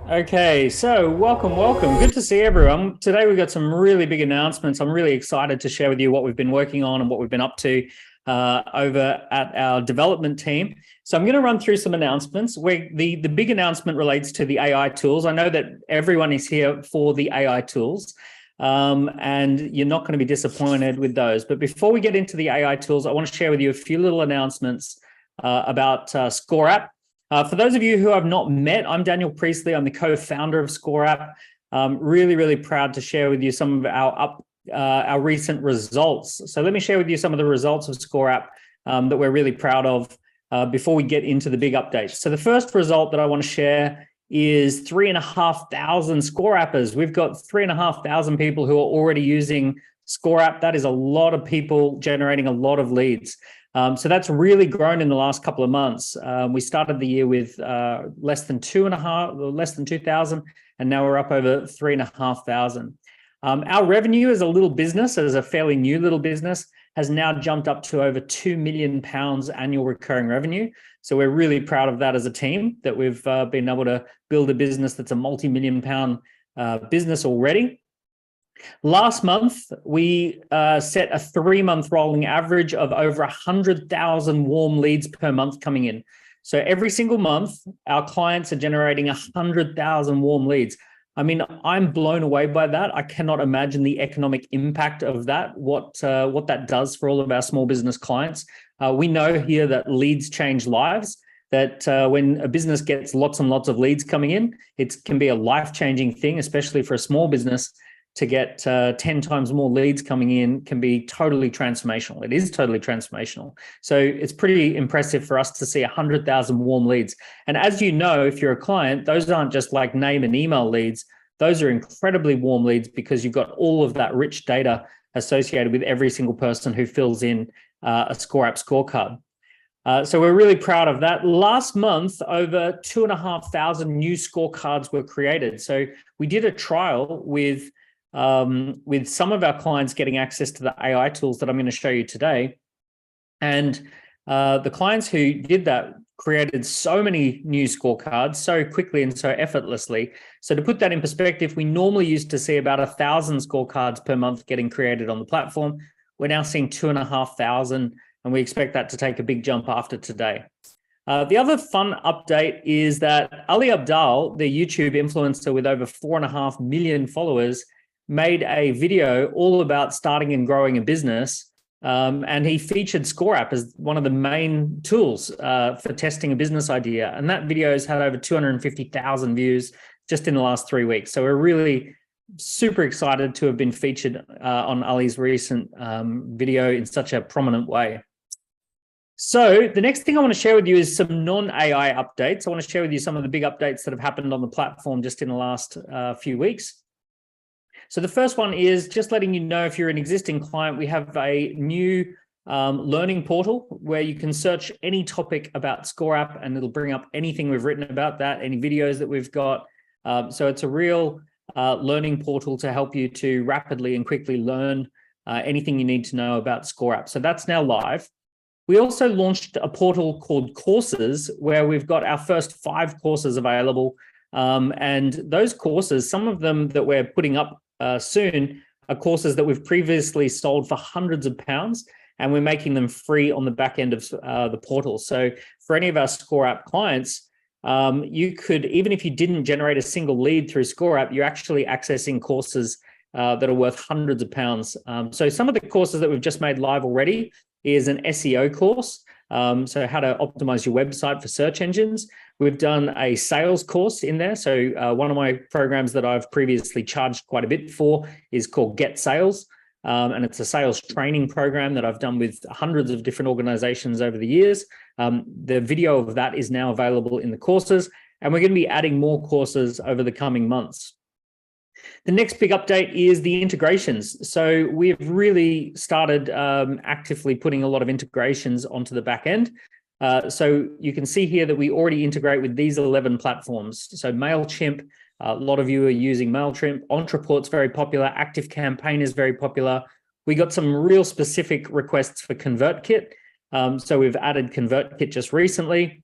Okay, so welcome. Good to see everyone. Today we've got some really big announcements. I'm really excited to share with you what we've been working on and what we've been up to over at our development team. So I'm going to run through some announcements. The big announcement relates to the AI tools. I know that everyone is here for the AI tools, and you're not going to be disappointed with those. But before we get into the AI tools, I want to share with you a few little announcements about ScoreApp. For those of you who I've not met, I'm Daniel Priestley. I'm the co-founder of ScoreApp. Really, really proud to share with you some of our recent results. So let me share with you some of the results of ScoreApp that we're really proud of before we get into the big updates. So the first result that I want to share is 3,500 ScoreAppers. We've got 3,500 people who are already using ScoreApp. That is a lot of people generating a lot of leads. So that's really grown in the last couple of months. We started the year with less than 2,000, and now we're up over 3,500. Our revenue as a little business, as a fairly new little business, has now jumped up to over £2 million annual recurring revenue. So we're really proud of that as a team, that we've been able to build a business that's a multi-million pound business already. Last month, we set a 3-month rolling average of over 100,000 warm leads per month coming in. So every single month, our clients are generating 100,000 warm leads. I mean, I'm blown away by that. I cannot imagine the economic impact of that, what that does for all of our small business clients. We know here that leads change lives, that when a business gets lots and lots of leads coming in, it can be a life-changing thing, especially for a small business. To get 10 times more leads coming in can be totally transformational. It is totally transformational. So it's pretty impressive for us to see 100,000 warm leads. And as you know, if you're a client, those aren't just like name and email leads. Those are incredibly warm leads because you've got all of that rich data associated with every single person who fills in a ScoreApp scorecard. So we're really proud of that. Last month, over 2,500 new scorecards were created. So we did a trial with some of our clients getting access to the AI tools that I'm going to show you today. And the clients who did that created so many new scorecards so quickly and so effortlessly. So to put that in perspective, we normally used to see about 1,000 scorecards per month getting created on the platform. We're now seeing 2,500, and we expect that to take a big jump after today. The other fun update is that Ali Abdaal, the YouTube influencer with over 4.5 million followers, made a video all about starting and growing a business. And he featured ScoreApp as one of the main tools for testing a business idea. And that video has had over 250,000 views just in the last 3 weeks. So we're really super excited to have been featured on Ali's recent video in such a prominent way. So the next thing I want to share with you is some non-AI updates. I want to share with you some of the big updates that have happened on the platform just in the last few weeks. So the first one is just letting you know, if you're an existing client, we have a new learning portal where you can search any topic about ScoreApp and it'll bring up anything we've written about that, any videos that we've got. So it's a real learning portal to help you to rapidly and quickly learn anything you need to know about ScoreApp. So that's now live. We also launched a portal called Courses, where we've got our first 5 courses available. And those courses, some of them that we're putting up soon, are courses that we've previously sold for hundreds of pounds, and we're making them free on the back end of the portal. So for any of our ScoreApp clients, you could, even if you didn't generate a single lead through ScoreApp, you're actually accessing courses that are worth hundreds of pounds. So some of the courses that we've just made live already is an SEO course. So how to optimize your website for search engines. We've done a sales course in there. So one of my programs that I've previously charged quite a bit for is called Get Sales. And it's a sales training program that I've done with hundreds of different organizations over the years. The video of that is now available in the courses, and we're going to be adding more courses over the coming months. The next big update is the integrations. So we've really started actively putting a lot of integrations onto the back end. So you can see here that we already integrate with these 11 platforms. So MailChimp, a lot of you are using MailChimp. Entreport's very popular. ActiveCampaign is very popular. We got some real specific requests for ConvertKit. So we've added ConvertKit just recently.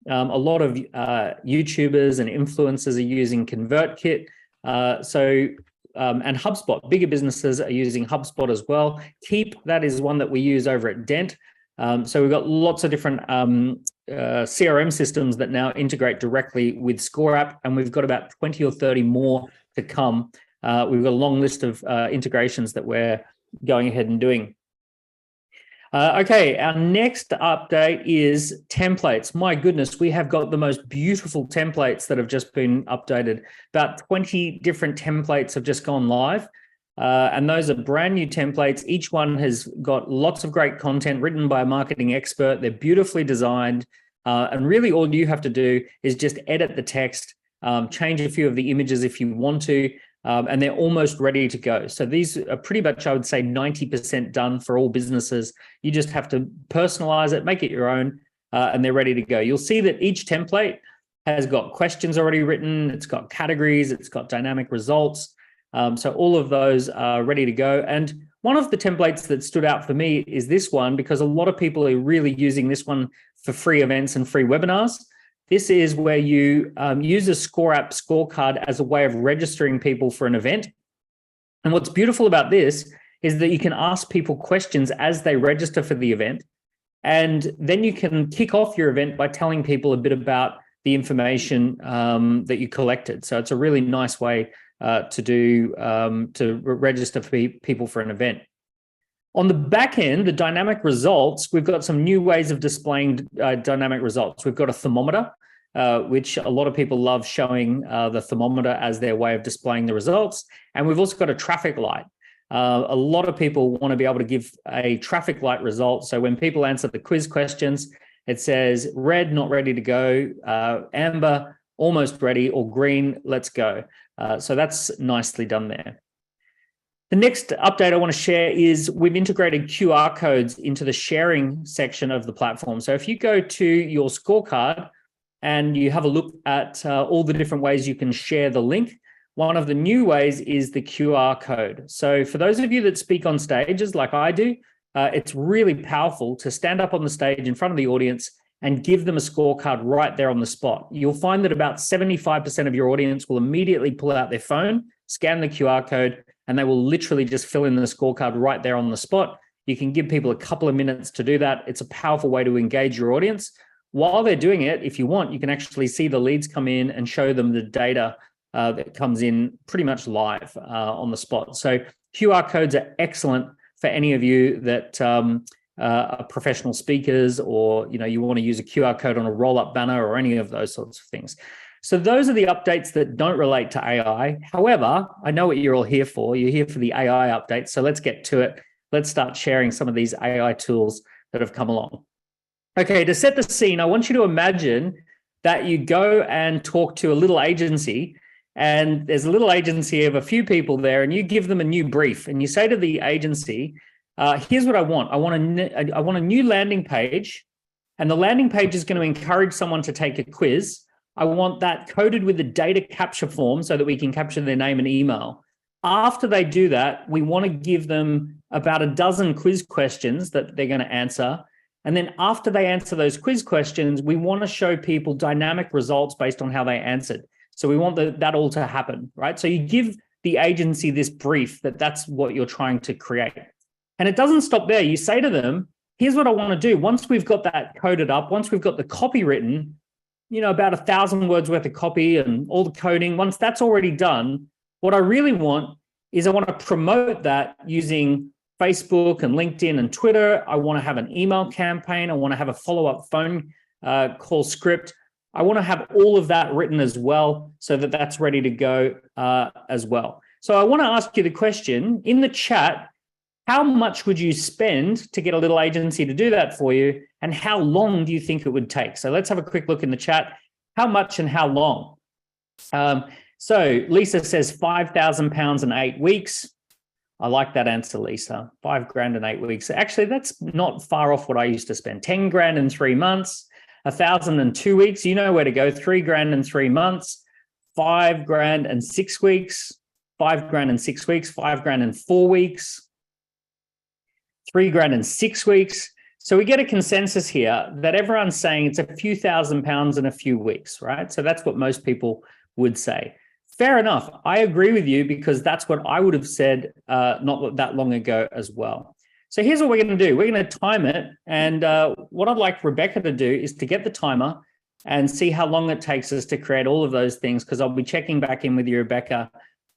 A lot of YouTubers and influencers are using ConvertKit. And HubSpot, bigger businesses are using HubSpot as well. Keep, that is one that we use over at Dent. So we've got lots of different CRM systems that now integrate directly with ScoreApp, and we've got about 20 or 30 more to come. We've got a long list of integrations that we're going ahead and doing. Okay, our next update is templates. My goodness, we have got the most beautiful templates that have just been updated. About 20 different templates have just gone live. And those are brand new templates. Each one has got lots of great content written by a marketing expert. They're beautifully designed. And really all you have to do is just edit the text, change a few of the images if you want to, and they're almost ready to go. So these are pretty much, I would say, 90% done for all businesses. You just have to personalize it, make it your own, and they're ready to go. You'll see that each template has got questions already written. It's got categories. It's got dynamic results. So all of those are ready to go. And one of the templates that stood out for me is this one, because a lot of people are really using this one for free events and free webinars. This is where you use a ScoreApp scorecard as a way of registering people for an event. And what's beautiful about this is that you can ask people questions as they register for the event. And then you can kick off your event by telling people a bit about the information that you collected. So it's a really nice way to register for people for an event. On the back end, the dynamic results, we've got some new ways of displaying dynamic results. We've got a thermometer, which a lot of people love showing the thermometer as their way of displaying the results. And we've also got a traffic light. A lot of people want to be able to give a traffic light result. So when people answer the quiz questions, it says red, not ready to go, amber, almost ready, or green, let's go. So that's nicely done there. The next update I want to share is we've integrated QR codes into the sharing section of the platform. So if you go to your scorecard and you have a look at all the different ways you can share the link, one of the new ways is the QR code. So for those of you that speak on stages like I do, it's really powerful to stand up on the stage in front of the audience and give them a scorecard right there on the spot. You'll find that about 75% of your audience will immediately pull out their phone, scan the QR code, and they will literally just fill in the scorecard right there on the spot. You can give people a couple of minutes to do that. It's a powerful way to engage your audience. While they're doing it, if you want, you can actually see the leads come in and show them the data that comes in pretty much live on the spot. So QR codes are excellent for any of you that are professional speakers, or you want to use a QR code on a roll-up banner or any of those sorts of things. So those are the updates that don't relate to AI. However, I know what you're all here for. You're here for the AI updates. So let's get to it. Let's start sharing some of these AI tools that have come along. Okay, to set the scene, I want you to imagine that you go and talk to a little agency, and there's a little agency of a few people there, and you give them a new brief, and you say to the agency, here's what I want. I want a new landing page, and the landing page is going to encourage someone to take a quiz. I want that coded with the data capture form so that we can capture their name and email. After they do that, we want to give them about a dozen quiz questions that they're going to answer. And then after they answer those quiz questions, we want to show people dynamic results based on how they answered. So we want that all to happen, right? So you give the agency this brief that's what you're trying to create. And it doesn't stop there. You say to them, here's what I want to do. Once we've got that coded up, once we've got the copy written, about 1,000 words worth of copy and all the coding, once that's already done, what I really want is I want to promote that using Facebook and LinkedIn and Twitter. I want to have an email campaign. I want to have a follow-up phone call script. I want to have all of that written as well so that that's ready to go as well. So I want to ask you the question in the chat, how much would you spend to get a little agency to do that for you? And how long do you think it would take? So let's have a quick look in the chat. How much and how long? So Lisa says £5,000 in 8 weeks. I like that answer, Lisa. $5,000 in 8 weeks. Actually, that's not far off what I used to spend. 10 grand in 3 months, 1,000 in 2 weeks. You know where to go. 3 grand in 3 months, 5 grand in 6 weeks, 5 grand in 6 weeks, 5 grand in 4 weeks, 3 grand in 6 weeks. So we get a consensus here that everyone's saying it's a few £1,000s in a few weeks, right? So that's what most people would say. Fair enough. I agree with you because that's what I would have said not that long ago as well. So here's what we're going to do. We're going to time it. And what I'd like Rebecca to do is to get the timer and see how long it takes us to create all of those things, because I'll be checking back in with you, Rebecca,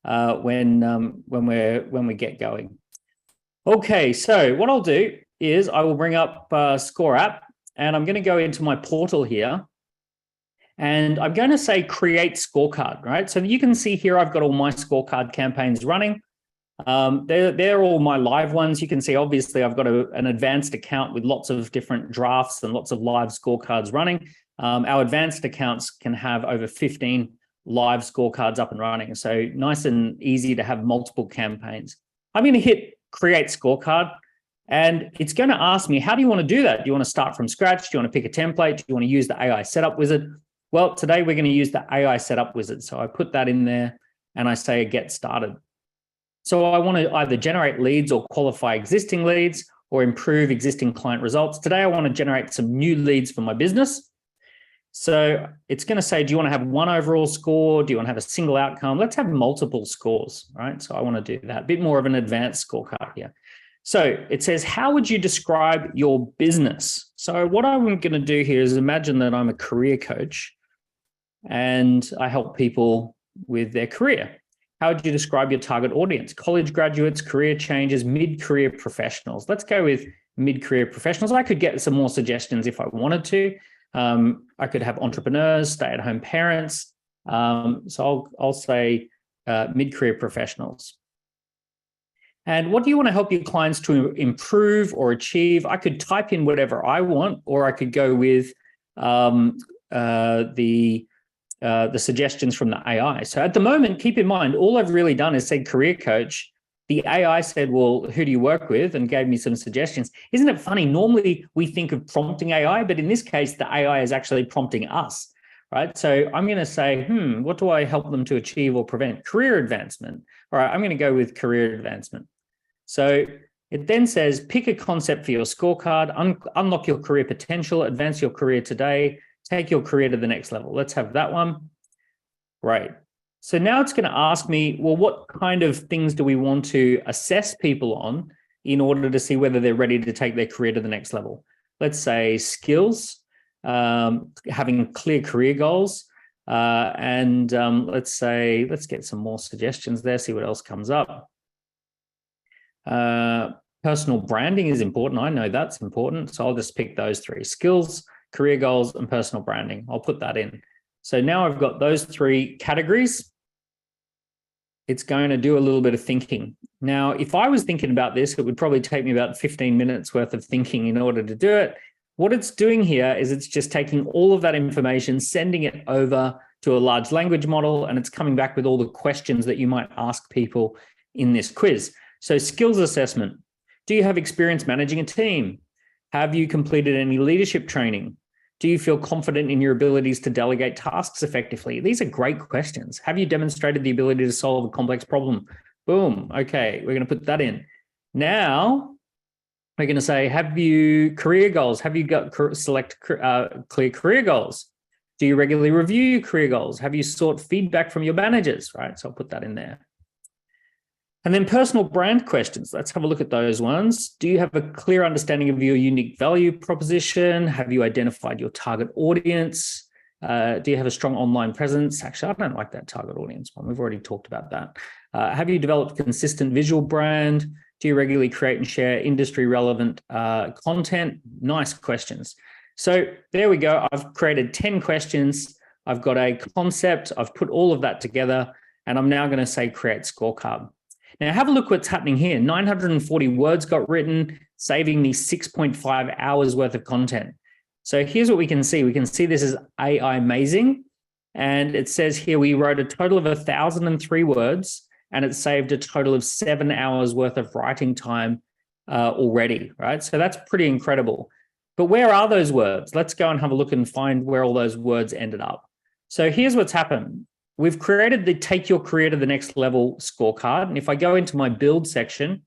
when we get going. Okay, so what I'll do is I will bring up ScoreApp, and I'm going to go into my portal here. And I'm going to say create scorecard, right? So you can see here I've got all my scorecard campaigns running. They're all my live ones. You can see, obviously, I've got an advanced account with lots of different drafts and lots of live scorecards running. Our advanced accounts can have over 15 live scorecards up and running. So nice and easy to have multiple campaigns. I'm going to hit create scorecard, and it's going to ask me, how do you want to do that? Do you want to start from scratch? Do you want to pick a template? Do you want to use the AI setup wizard? Well, today we're going to use the AI setup wizard. So I put that in there and I say get started. So I want to either generate leads or qualify existing leads or improve existing client results. Today I want to generate some new leads for my business. So it's going to say, do you want to have one overall score? Do you want to have a single outcome? Let's have multiple scores, right? So I want to do that. A bit more of an advanced scorecard here. So it says, how would you describe your business? So what I'm going to do here is imagine that I'm a career coach and I help people with their career. How would you describe your target audience? College graduates, career changers, mid-career professionals. Let's go with mid-career professionals. I could get some more suggestions if I wanted to. I could have entrepreneurs, stay-at-home parents. So I'll say mid-career professionals. And what do you want to help your clients to improve or achieve? I could type in whatever I want, or I could go with the suggestions from the AI. So at the moment, keep in mind, all I've really done is said career coach. The AI said, well, who do you work with? And gave me some suggestions. Isn't it funny? Normally we think of prompting AI, but in this case, the AI is actually prompting us, right? So I'm going to say, what do I help them to achieve or prevent? Career advancement. All right, I'm going to go with career advancement. So it then says, pick a concept for your scorecard, unlock your career potential, advance your career today, take your career to the next level. Let's have that one. Right. So now it's going to ask me, well, what kind of things do we want to assess people on in order to see whether they're ready to take their career to the next level? Let's say skills, having clear career goals, and let's get some more suggestions there, see what else comes up. Personal branding is important. I know that's important. So I'll just pick those three: skills, career goals, and personal branding. I'll put that in. So now I've got those three categories. It's going to do a little bit of thinking. Now, if I was thinking about this, it would probably take me about 15 minutes worth of thinking in order to do it. What it's doing here is it's just taking all of that information, sending it over to a large language model, and it's coming back with all the questions that you might ask people in this quiz. So skills assessment. Do you have experience managing a team? Have you completed any leadership training? Do you feel confident in your abilities to delegate tasks effectively? These are great questions. Have you demonstrated the ability to solve a complex problem? Boom. Okay, we're going to put that in. Now, we're going to say, have you career goals? Have you got clear career goals? Do you regularly review your career goals? Have you sought feedback from your managers? Right, so I'll put that in there. And then personal brand questions. Let's have a look at those ones. Do you have a clear understanding of your unique value proposition? Have you identified your target audience? Do you have a strong online presence? Actually, I don't like that target audience one. We've already talked about that. Have you developed consistent visual brand? Do you regularly create and share industry relevant content? Nice questions. So there we go. I've created 10 questions. I've got a concept. I've put all of that together, and I'm now going to say create scorecard. Now, have a look what's happening here. 940 words got written, saving me 6.5 hours worth of content. So here's what we can see. We can see this is AI amazing. And it says here we wrote a total of 1,003 words, and it saved a total of 7 hours worth of writing time already, right? So that's pretty incredible. But where are those words? Let's go and have a look and find where all those words ended up. So here's what's happened. We've created the Take Your Career to the Next Level scorecard. And if I go into my build section,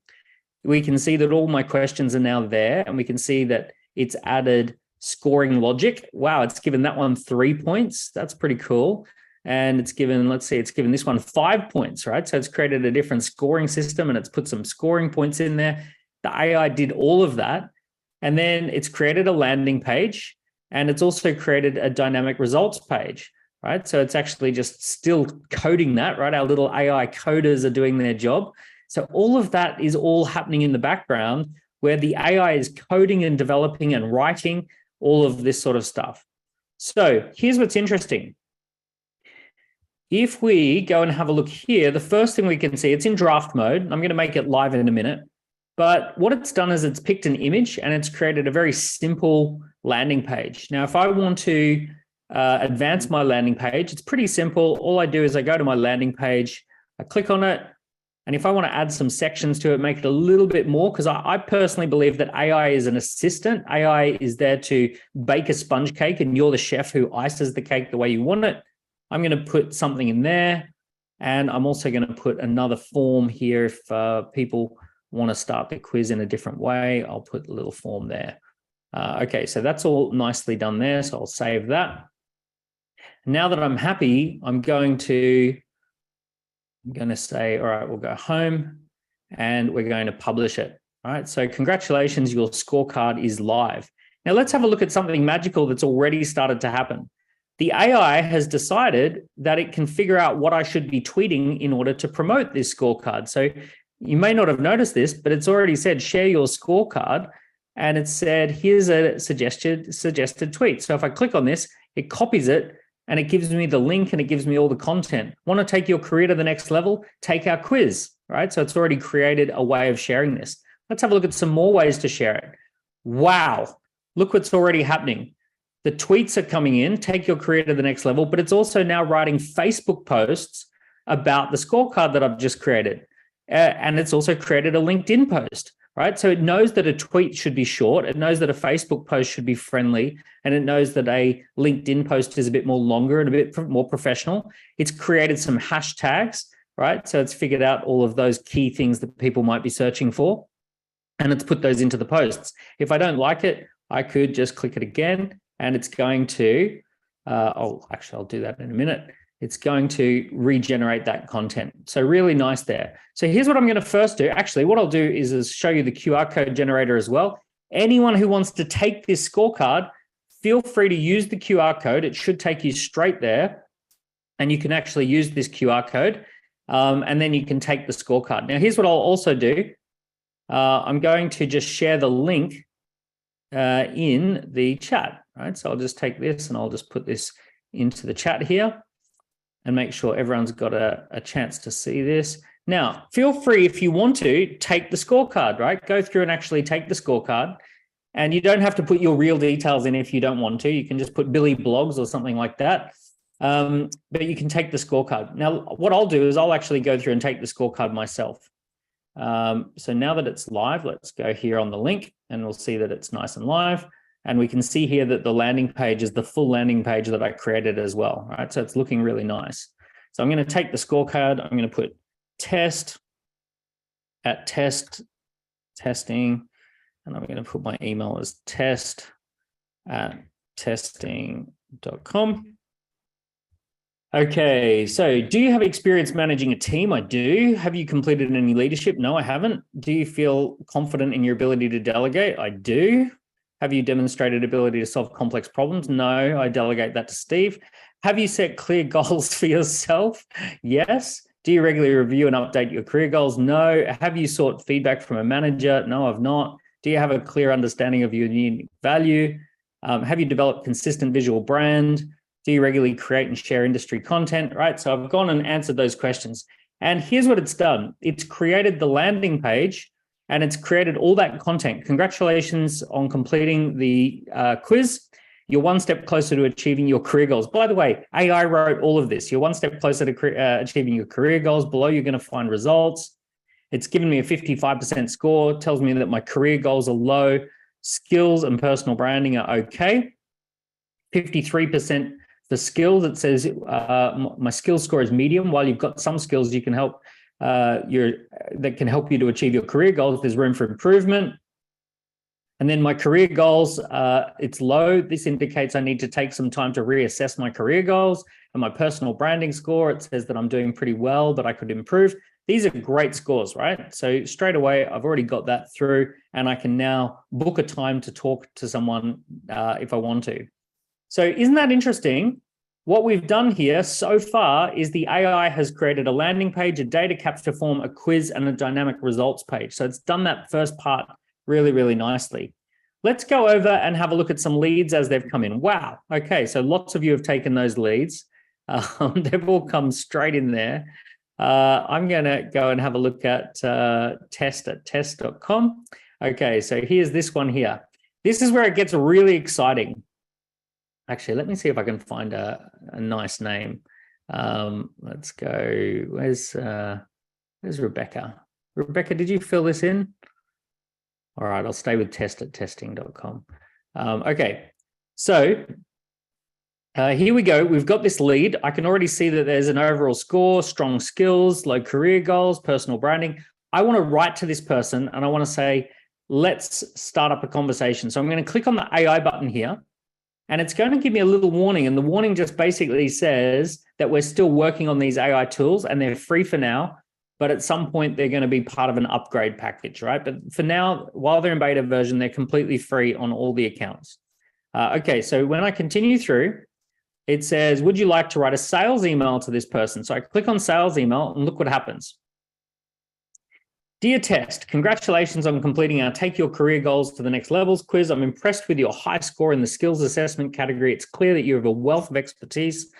we can see that all my questions are now there. And we can see that It's added scoring logic. Wow, it's given that one 3 points. That's pretty cool. And it's given, let's see, it's given this one 5 points, right? So it's created a different scoring system and it's put some scoring points in there. The AI did all of that. And then it's created a landing page and it's also created a dynamic results page, right? So it's actually just still coding that, right? Our little AI coders are doing their job. So all of that is all happening in the background where the AI is coding and developing and writing all of this sort of stuff. So here's what's interesting. If we go and have a look here, the first thing we can see, it's in draft mode. I'm going to make it live in a minute. But what it's done is it's picked an image and it's created a very simple landing page. Now, if I want to advance my landing page, it's pretty simple. All I do is I go to my landing page, I click on it, and if I want to add some sections to it, make it a little bit more, because I personally believe that AI is an assistant. AI is there to bake a sponge cake, and you're the chef who ices the cake the way you want it. I'm going to put something in there, and I'm also going to put another form here if people want to start the quiz in a different way. I'll put a little form there. Okay, so that's all nicely done there, so I'll save that. Now that I'm happy, I'm going to say, all right, we'll go home and we're going to publish it. All right, so congratulations, your scorecard is live. Now let's have a look at something magical that's already started to happen. The AI has decided that it can figure out what I should be tweeting in order to promote this scorecard. So you may not have noticed this, but it's already said share your scorecard, and it said here's a suggested tweet. So if I click on this, it copies it and it gives me the link and it gives me all the content. Want to take your career to the next level? Take our quiz, right? So it's already created a way of sharing this. Let's have a look at some more ways to share it. Wow, look what's already happening. The tweets are coming in, take your career to the next level, but it's also now writing Facebook posts about the scorecard that I've just created. And it's also created a LinkedIn post, right? So it knows that a tweet should be short. It knows that a Facebook post should be friendly. And it knows that a LinkedIn post is a bit more longer and a bit more professional. It's created some hashtags, right? So it's figured out all of those key things that people might be searching for. And it's put those into the posts. If I don't like it, I could just click it again and it's going to, I'll do that in a minute. It's going to regenerate that content. So really nice there. So here's what I'm going to first do. Actually, what I'll do is show you the QR code generator as well. Anyone who wants to take this scorecard, feel free to use the QR code. It should take you straight there. And you can actually use this QR code. And then you can take the scorecard. Now, here's what I'll also do. I'm going to just share the link in the chat. Right? So I'll just take this and I'll just put this into the chat here and make sure everyone's got a chance to see this. Now, feel free if you want to take the scorecard, right? Go through and actually take the scorecard. And you don't have to put your real details in if you don't want to. You can just put Billy Blogs or something like that. But you can take the scorecard. Now, what I'll do is I'll actually go through and take the scorecard myself. So now that it's live, let's go here on the link and we'll see that it's nice and live. And we can see here that the landing page is the full landing page that I created as well, right? So it's looking really nice. So I'm going to take the scorecard. I'm going to put testing, and I'm going to put my email as test@testing.com. Okay, so do you have experience managing a team? I do. Have you completed any leadership? No, I haven't. Do you feel confident in your ability to delegate? I do. Have you demonstrated ability to solve complex problems? No, I delegate that to Steve. Have you set clear goals for yourself? Yes. Do you regularly review and update your career goals? No. Have you sought feedback from a manager? No, I've not. Do you have a clear understanding of your unique value? Have you developed consistent visual brand? Do you regularly create and share industry content? Right. So I've gone and answered those questions. And here's what it's done. It's created the landing page and it's created all that content. Congratulations on completing the quiz. You're one step closer to achieving your career goals. By the way, AI wrote all of this. You're one step closer to achieving your career goals. Below, you're going to find results. It's given me a 55% score. It tells me that my career goals are low. Skills and personal branding are okay. 53% the skills. It says my skills score is medium. While you've got some skills you can help that can help you to achieve your career goals, there's room for improvement. And then my career goals, it's low. This indicates I need to take some time to reassess my career goals. And my personal branding score, it says that I'm doing pretty well, but I could improve. These are great scores, right? So straight away, I've already got that through, and I can now book a time to talk to someone if I want to. So isn't that interesting? What we've done here so far is the AI has created a landing page, a data capture form, a quiz, and a dynamic results page. So it's done that first part really, really nicely. Let's go over and have a look at some leads as they've come in. Wow. Okay, so lots of you have taken those leads. They've all come straight in there. I'm going to go and have a look at test.test.com. Okay, so here's this one here. This is where it gets really exciting. Actually, let me see if I can find a nice name. Let's go. Where's Rebecca? Rebecca, did you fill this in? All right, I'll stay with test@testing.com. Okay, so here we go. We've got this lead. I can already see that there's an overall score, strong skills, low career goals, personal branding. I want to write to this person and I want to say, let's start up a conversation. So I'm going to click on the AI button here, and it's going to give me a little warning. And the warning just basically says that we're still working on these AI tools and they're free for now, but at some point they're going to be part of an upgrade package, right? But for now, while they're in beta version, they're completely free on all the accounts. Okay, so when I continue through, it says, would you like to write a sales email to this person? So I click on sales email and look what happens. Dear Test, congratulations on completing our Take Your Career Goals to the Next Levels quiz. I'm impressed with your high score in the skills assessment category. It's clear that you have a wealth of expertise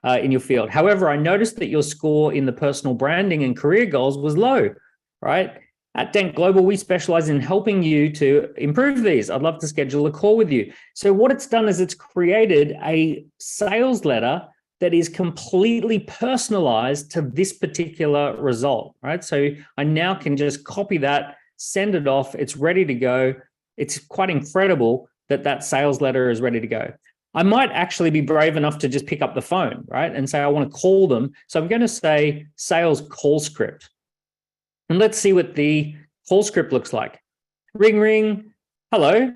in your field. However, I noticed that your score in the personal branding and career goals was low, right? At Dent Global, we specialize in helping you to improve these. I'd love to schedule a call with you. So what it's done is it's created a sales letter that is completely personalized to this particular result, right? So I now can just copy that, send it off. It's ready to go. It's quite incredible that that sales letter is ready to go. I might actually be brave enough to just pick up the phone, right? And say, I want to call them. So I'm going to say sales call script. And let's see what the call script looks like. Ring, ring. Hello.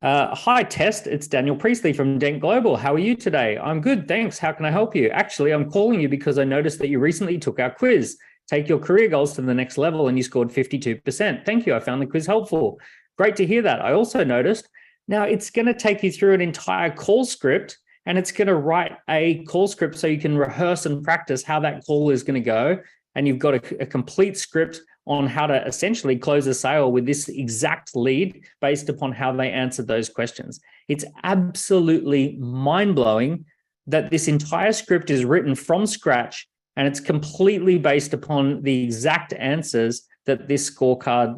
Hi, Test. It's Daniel Priestley from Dent Global. How are you today? I'm good, thanks. How can I help you? Actually, I'm calling you because I noticed that you recently took our quiz. Take your career goals to the next level, and you scored 52%. Thank you. I found the quiz helpful. Great to hear that. I also noticed. Now, it's going to take you through an entire call script, and it's going to write a call script so you can rehearse and practice how that call is going to go. And you've got a complete script on how to essentially close a sale with this exact lead based upon how they answered those questions. It's absolutely mind-blowing that this entire script is written from scratch, and it's completely based upon the exact answers that this scorecard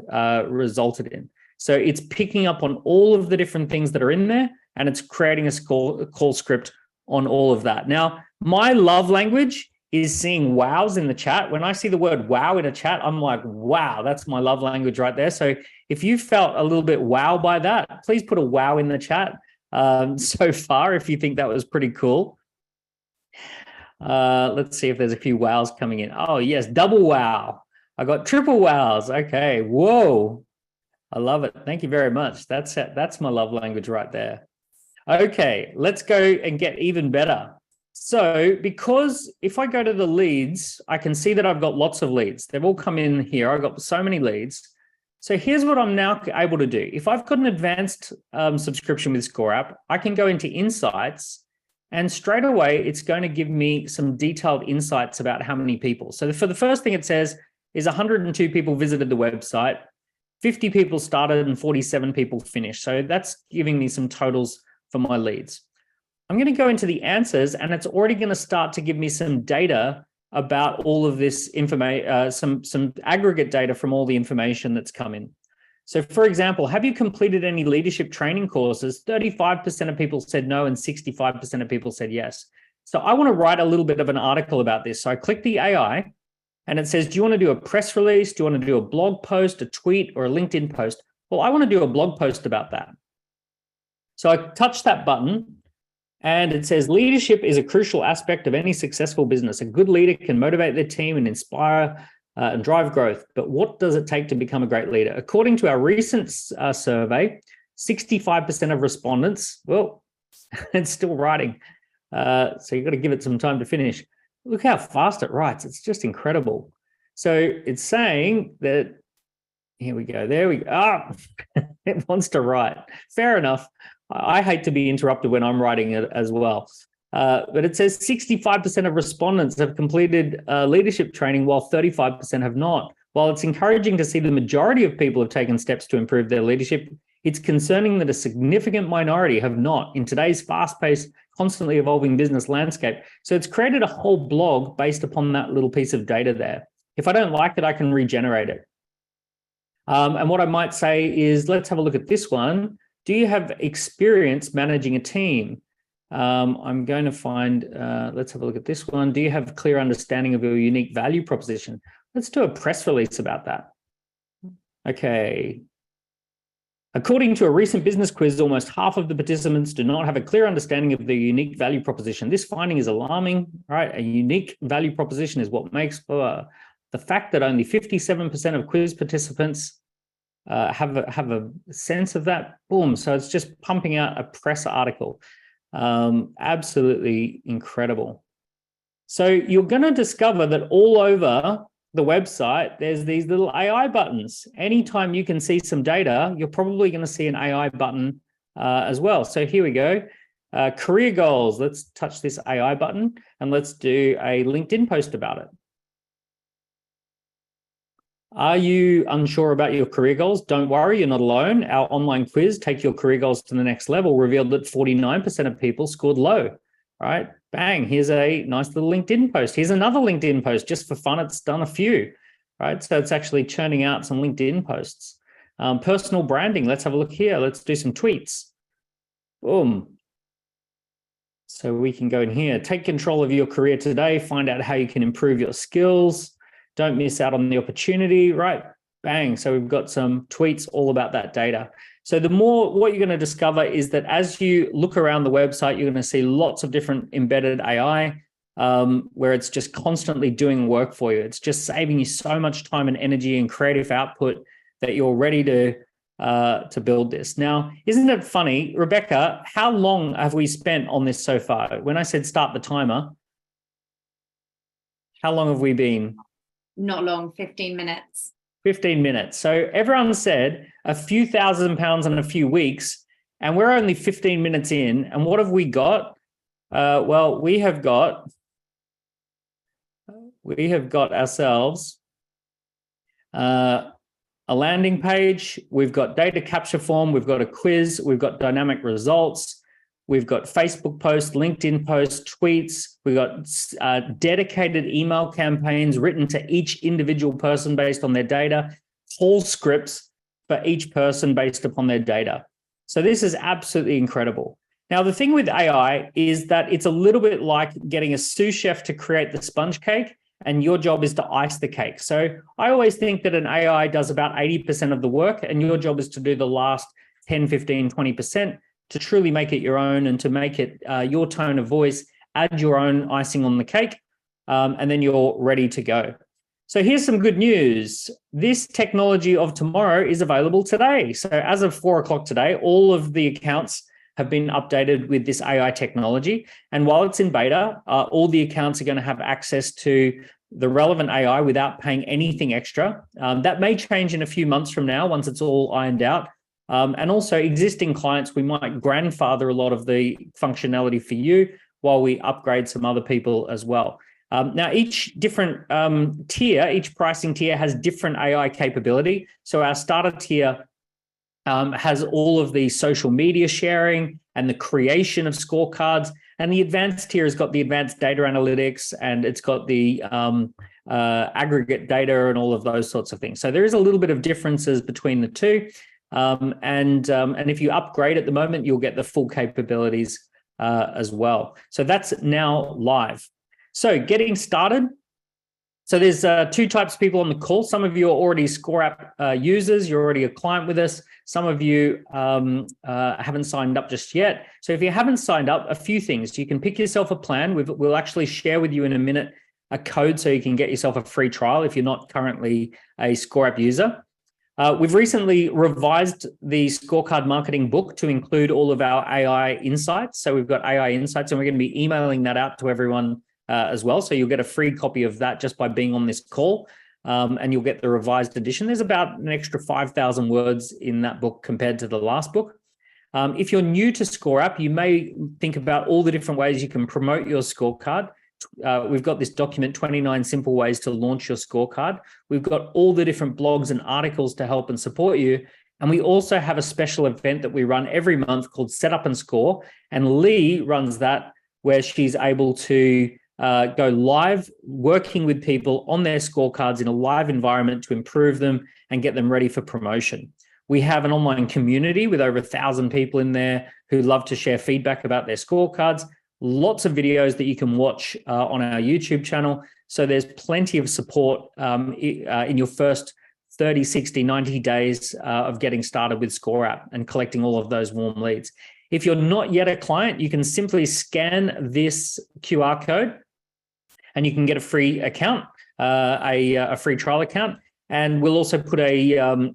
resulted in. So it's picking up on all of the different things that are in there, and it's creating a call script on all of that. Now, my love language is seeing wows in the chat. When I see the word wow in a chat, I'm like, wow, that's my love language right there. So if you felt a little bit wow by that, please put a wow in the chat so far if you think that was pretty cool. Let's see if there's a few wows coming in. Oh, yes, double wow. I got triple wows. Okay, whoa. I love it. Thank you very much. That's my love language right there. Okay, let's go and get even better. So because if I go to the leads, I can see that I've got lots of leads. They've all come in here. I've got so many leads. So here's what I'm now able to do. If I've got an advanced subscription with ScoreApp, I can go into Insights, and straight away, it's going to give me some detailed insights about how many people. So for the first thing it says is 102 people visited the website, 50 people started and 47 people finished. So that's giving me some totals for my leads. I'm going to go into the answers, and it's already going to start to give me some data about all of this information, some aggregate data from all the information that's come in. So for example, have you completed any leadership training courses? 35% of people said no, and 65% of people said yes. So I want to write a little bit of an article about this. So I click the AI, and it says, do you want to do a press release? Do you want to do a blog post, a tweet, or a LinkedIn post? Well, I want to do a blog post about that. So I touch that button, and it says, leadership is a crucial aspect of any successful business. A good leader can motivate their team and inspire and drive growth. But what does it take to become a great leader? According to our recent survey, 65% of respondents, well, it's still writing. So you've got to give it some time to finish. Look how fast it writes. It's just incredible. So it's saying that, here we go, there we go. It wants to write. Fair enough. I hate to be interrupted when I'm writing it as well. But it says 65% of respondents have completed leadership training, while 35% have not. While it's encouraging to see the majority of people have taken steps to improve their leadership, it's concerning that a significant minority have not in today's fast-paced, constantly evolving business landscape. So it's created a whole blog based upon that little piece of data there. If I don't like it, I can regenerate it. And what I might say is, let's have a look at this one. Do you have experience managing a team? I'm going to find, let's have a look at this one. Do you have a clear understanding of your unique value proposition? Let's do a press release about that. Okay. According to a recent business quiz, almost half of the participants do not have a clear understanding of their unique value proposition. This finding is alarming, right? A unique value proposition is what makes the fact that only 57% of quiz participants have a sense of that. Boom. So it's just pumping out a press article. Absolutely incredible. So you're going to discover that all over the website, there's these little AI buttons. Anytime you can see some data, you're probably going to see an AI button as well. So here we go. Career goals. Let's touch this AI button and let's do a LinkedIn post about it. Are you unsure about your career goals? Don't worry, you're not alone. Our online quiz, Take Your Career Goals to the Next Level, revealed that 49% of people scored low, right? Bang, here's a nice little LinkedIn post. Here's another LinkedIn post, just for fun. It's done a few, right? So it's actually churning out some LinkedIn posts. Personal branding, let's have a look here. Let's do some tweets. Boom. So we can go in here, take control of your career today, find out how you can improve your skills. Don't miss out on the opportunity, right? Bang. So we've got some tweets all about that data. So what you're going to discover is that as you look around the website, you're going to see lots of different embedded AI where it's just constantly doing work for you. It's just saving you so much time and energy and creative output that you're ready to build this. Now, isn't it funny, Rebecca, how long have we spent on this so far? When I said start the timer, how long have we been? Not long, 15 minutes. 15 minutes. So everyone said a few £1,000s in a few weeks, and we're only 15 minutes in. And what have we got? Well, we have got ourselves a landing page. We've got data capture form. We've got a quiz. We've got dynamic results. We've got Facebook posts, LinkedIn posts, tweets. We've got dedicated email campaigns written to each individual person based on their data, call scripts for each person based upon their data. So this is absolutely incredible. Now, the thing with AI is that it's a little bit like getting a sous chef to create the sponge cake, and your job is to ice the cake. So I always think that an AI does about 80% of the work, and your job is to do the last 10, 15, 20%. To truly make it your own and to make it your tone of voice, add your own icing on the cake, and then you're ready to go. So here's some good news. This technology of tomorrow is available today. So as of 4 o'clock today, all of the accounts have been updated with this AI technology. And while it's in beta, all the accounts are going to have access to the relevant AI without paying anything extra. That may change in a few months from now once it's all ironed out. And also existing clients, we might grandfather a lot of the functionality for you while we upgrade some other people as well. Now, each different tier, each pricing tier has different AI capability. So our starter tier has all of the social media sharing and the creation of scorecards. And the advanced tier has got the advanced data analytics, and it's got the aggregate data and all of those sorts of things. So there is a little bit of differences between the two. And if you upgrade at the moment, you'll get the full capabilities as well. So that's now live. So getting started. So there's two types of people on the call. Some of you are already ScoreApp users. You're already a client with us. Some of you haven't signed up just yet. So if you haven't signed up, a few things. You can pick yourself a plan. We'll actually share with you in a minute a code so you can get yourself a free trial if you're not currently a ScoreApp user. We've recently revised the scorecard marketing book to include all of our AI insights. So we've got AI insights, and we're going to be emailing that out to everyone as well. So you'll get a free copy of that just by being on this call, and you'll get the revised edition. There's about an extra 5,000 words in that book compared to the last book. If you're new to ScoreApp, you may think about all the different ways you can promote your scorecard. We've got this document, 29 Simple Ways to Launch Your Scorecard. We've got all the different blogs and articles to help and support you. And we also have a special event that we run every month called Set Up and Score. And Lee runs that, where she's able to go live, working with people on their scorecards in a live environment to improve them and get them ready for promotion. We have an online community with over 1,000 people in there who love to share feedback about their scorecards. Lots of videos that you can watch on our YouTube channel. So there's plenty of support in your first 30, 60, 90 days of getting started with ScoreApp and collecting all of those warm leads. If you're not yet a client, you can simply scan this QR code and you can get a free account, a free trial account. And we'll also put a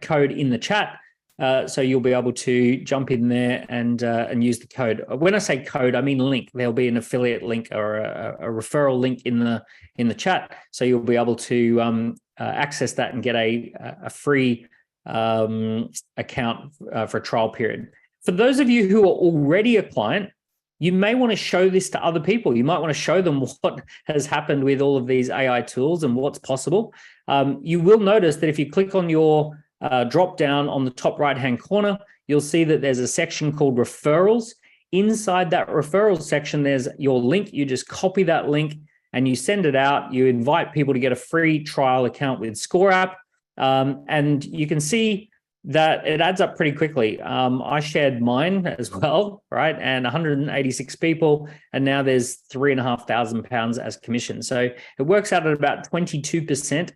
code in the chat, so you'll be able to jump in there and use the code. When I say code, I mean link. There'll be an affiliate link or a referral link in the chat, so you'll be able to access that and get a free account for a trial period. For those of you who are already a client, you may want to show this to other people. You might want to show them what has happened with all of these AI tools and what's possible. You will notice that if you click on your drop down on the top right-hand corner, you'll see that there's a section called referrals. Inside that referrals section, there's your link. You just copy that link and you send it out. You invite people to get a free trial account with ScoreApp. And you can see that it adds up pretty quickly. I shared mine as well, right? And 186 people, and now there's £3,500 as commission. So it works out at about 22%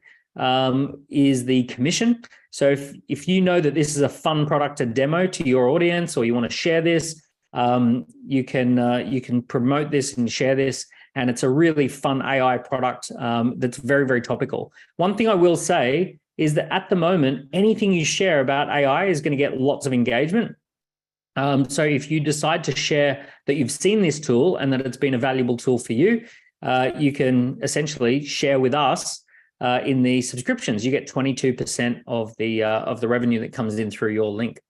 is the commission. So if you know that this is a fun product to demo to your audience, or you want to share this, you can promote this and share this. And it's a really fun AI product that's very, very topical. One thing I will say is that at the moment, anything you share about AI is going to get lots of engagement. So if you decide to share that you've seen this tool and that it's been a valuable tool for you, you can essentially share with us in the subscriptions. You get 22% of the revenue that comes in through your link.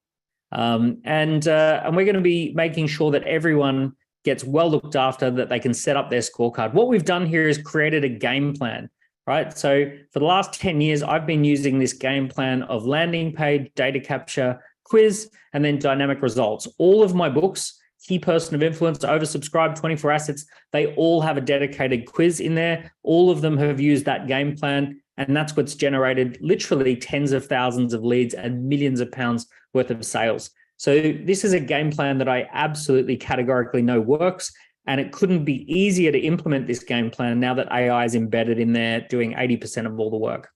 And we're going to be making sure that everyone gets well looked after, that they can set up their scorecard. What we've done here is created a game plan. Right. So for the last 10 years, I've been using this game plan of landing page, data capture, quiz, and then dynamic results. All of my books, Key Person of Influence, Oversubscribed, 24 Assets, they all have a dedicated quiz in there. All of them have used that game plan, and that's what's generated literally tens of thousands of leads and millions of pounds worth of sales. So this is a game plan that I absolutely categorically know works. And it couldn't be easier to implement this game plan now that AI is embedded in there doing 80% of all the work.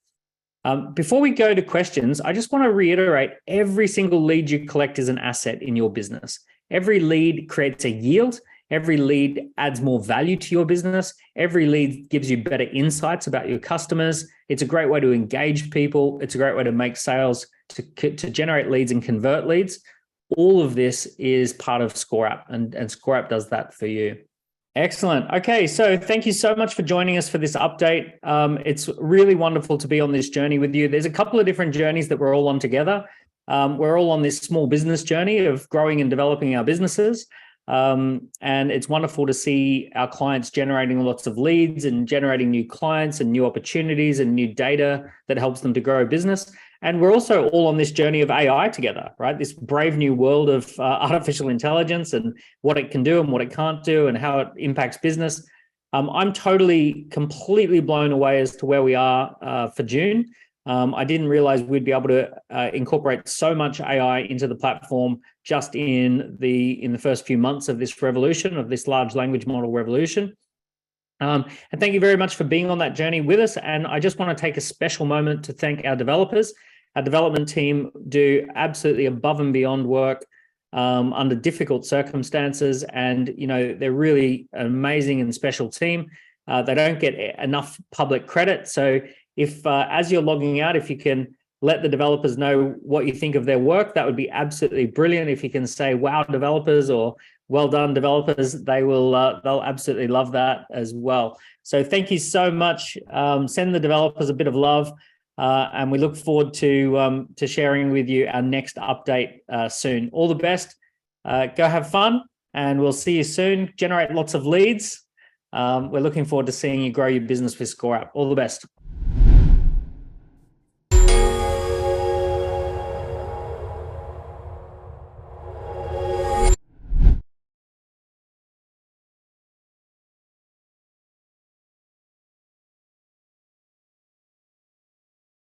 Before we go to questions, I just want to reiterate, every single lead you collect is an asset in your business. Every lead creates a yield. Every lead adds more value to your business. Every lead gives you better insights about your customers. It's a great way to engage people. It's a great way to make sales, to generate leads and convert leads. All of this is part of ScoreApp, and ScoreApp does that for you. Excellent. Okay, so thank you so much for joining us for this update. It's really wonderful to be on this journey with you. There's a couple of different journeys that we're all on together. We're all on this small business journey of growing and developing our businesses. And it's wonderful to see our clients generating lots of leads and generating new clients and new opportunities and new data that helps them to grow a business. And we're also all on this journey of AI together, right? This brave new world of artificial intelligence and what it can do and what it can't do and how it impacts business. I'm completely blown away as to where we are for June. I didn't realize we'd be able to incorporate so much AI into the platform just in the first few months of this revolution, of this large language model revolution. And thank you very much for being on that journey with us. And I just want to take a special moment to thank our developers. Our development team do absolutely above and beyond work under difficult circumstances. And, they're really an amazing and special team. They don't get enough public credit. So if as you're logging out, if you can let the developers know what you think of their work, that would be absolutely brilliant. If you can say, wow, developers, or well done, developers, they'll absolutely love that as well. So thank you so much. Send the developers a bit of love. And we look forward to sharing with you our next update soon. All the best. Go have fun, and we'll see you soon. Generate lots of leads. We're looking forward to seeing you grow your business with ScoreApp. All the best.